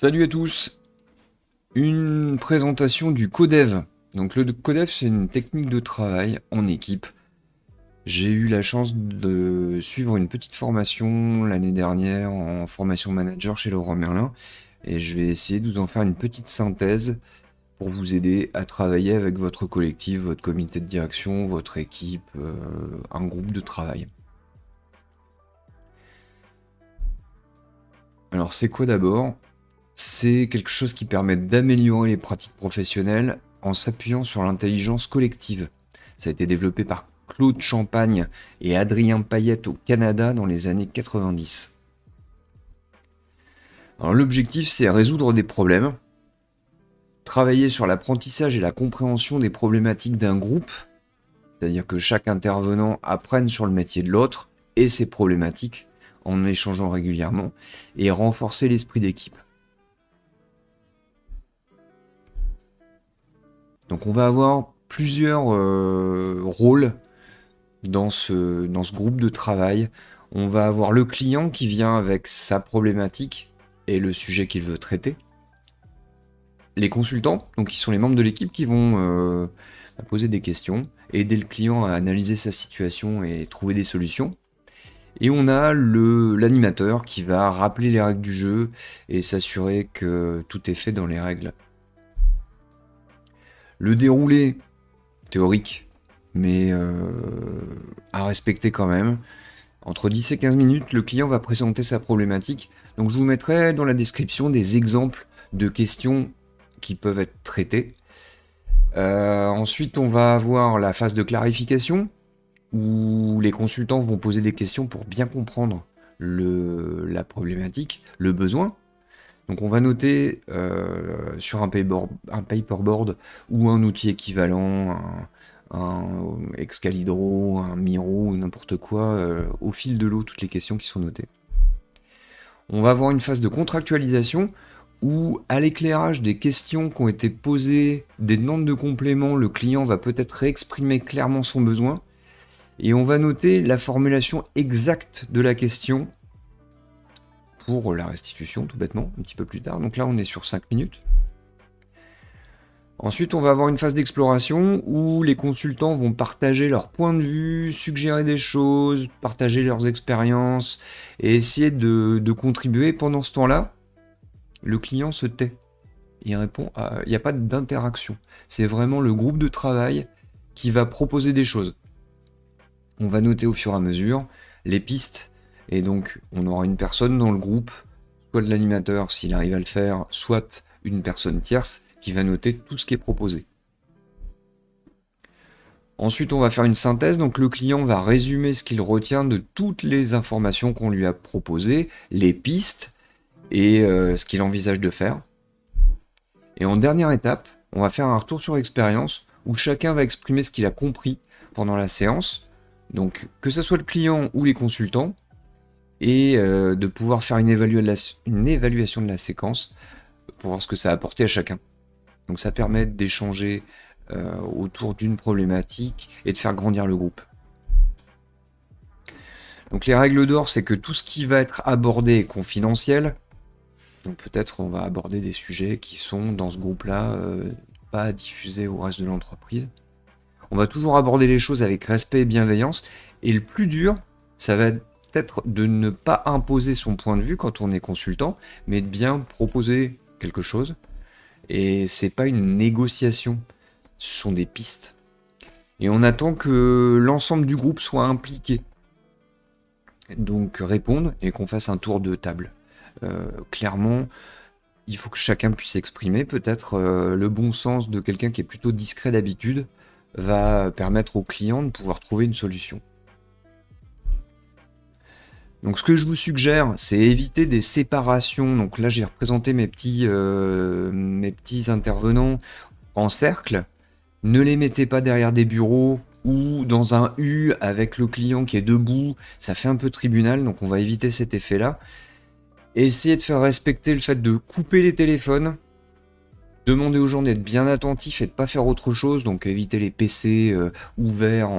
Salut à tous, une présentation du codev. Donc le codev, c'est une technique de travail en équipe. J'ai eu la chance de suivre une petite formation l'année dernière en formation manager chez Leroy Merlin et je vais essayer de vous en faire une petite synthèse pour vous aider à travailler avec votre collectif, votre comité de direction, votre équipe, un groupe de travail. Alors c'est quoi d'abord? C'est quelque chose qui permet d'améliorer les pratiques professionnelles en s'appuyant sur l'intelligence collective. Ça a été développé par Claude Champagne et Adrien Payette au Canada dans les années 90. Alors l'objectif, c'est résoudre des problèmes, travailler sur l'apprentissage et la compréhension des problématiques d'un groupe, c'est-à-dire que chaque intervenant apprenne sur le métier de l'autre et ses problématiques en échangeant régulièrement, et renforcer l'esprit d'équipe. Donc on va avoir plusieurs rôles dans ce groupe de travail. On va avoir le client qui vient avec sa problématique et le sujet qu'il veut traiter. Les consultants, donc qui sont les membres de l'équipe qui vont poser des questions, aider le client à analyser sa situation et trouver des solutions. Et on a l'animateur qui va rappeler les règles du jeu et s'assurer que tout est fait dans les règles. Le déroulé théorique, mais à respecter quand même. Entre 10 et 15 minutes, le client va présenter sa problématique. Donc je vous mettrai dans la description des exemples de questions qui peuvent être traitées. Ensuite, on va avoir la phase de clarification, où les consultants vont poser des questions pour bien comprendre la problématique, le besoin. Donc on va noter sur un paperboard ou un outil équivalent, un Excalibro, un Miro ou n'importe quoi, au fil de l'eau, toutes les questions qui sont notées. On va avoir une phase de contractualisation où, à l'éclairage des questions qui ont été posées, des demandes de compléments, le client va peut-être réexprimer clairement son besoin. Et on va noter la formulation exacte de la question pour la restitution, tout bêtement, un petit peu plus tard. Donc là, on est sur 5 minutes. Ensuite, on va avoir une phase d'exploration où les consultants vont partager leur point de vue, suggérer des choses, partager leurs expériences et essayer de contribuer. Pendant ce temps-là, le client se tait. Il répond, il n'y a pas d'interaction. C'est vraiment le groupe de travail qui va proposer des choses. On va noter au fur et à mesure les pistes, et donc on aura une personne dans le groupe, soit de l'animateur s'il arrive à le faire, soit une personne tierce qui va noter tout ce qui est proposé. Ensuite, on va faire une synthèse, donc le client va résumer ce qu'il retient de toutes les informations qu'on lui a proposées, les pistes et ce qu'il envisage de faire. Et en dernière étape, on va faire un retour sur expérience où chacun va exprimer ce qu'il a compris pendant la séance, donc que ce soit le client ou les consultants, et de pouvoir faire une évaluation de la séquence pour voir ce que ça a apporté à chacun. Donc ça permet d'échanger autour d'une problématique et de faire grandir le groupe. Donc les règles d'or, c'est que tout ce qui va être abordé est confidentiel. Donc peut-être on va aborder des sujets qui sont dans ce groupe-là, pas diffusés au reste de l'entreprise. On va toujours aborder les choses avec respect et bienveillance. Et le plus dur, ça va être de ne pas imposer son point de vue quand on est consultant, mais de bien proposer quelque chose. Et c'est pas une négociation, ce sont des pistes. Et on attend que l'ensemble du groupe soit impliqué. Donc répondre et qu'on fasse un tour de table. Clairement, il faut que chacun puisse exprimer. Peut-être le bon sens de quelqu'un qui est plutôt discret d'habitude va permettre au client de pouvoir trouver une solution. Donc ce que je vous suggère, c'est éviter des séparations. Donc là, j'ai représenté mes petits intervenants en cercle. Ne les mettez pas derrière des bureaux ou dans un U avec le client qui est debout. Ça fait un peu tribunal, donc on va éviter cet effet-là. Et essayez de faire respecter le fait de couper les téléphones. Demandez aux gens d'être bien attentifs et de pas faire autre chose. Donc éviter les PC ouverts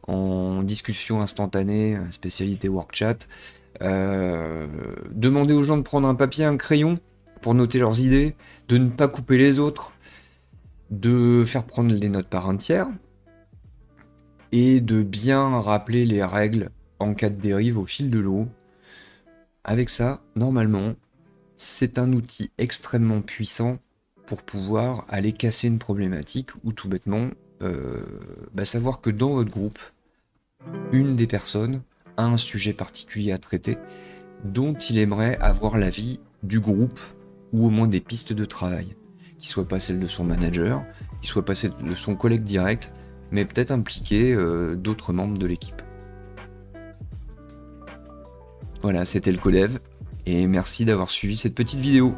en discussion instantanée, spécialité WorkChat. Demandez aux gens de prendre un papier, un crayon pour noter leurs idées, de ne pas couper les autres, de faire prendre les notes par un tiers, et de bien rappeler les règles en cas de dérive au fil de l'eau. Avec ça, normalement, c'est un outil extrêmement puissant pour pouvoir aller casser une problématique ou tout bêtement savoir que dans votre groupe, une des personnes a un sujet particulier à traiter dont il aimerait avoir l'avis du groupe ou au moins des pistes de travail, qui ne soient pas celles de son manager, qui ne soient pas celles de son collègue direct, mais peut-être impliquer d'autres membres de l'équipe. Voilà, c'était le Codev, et merci d'avoir suivi cette petite vidéo.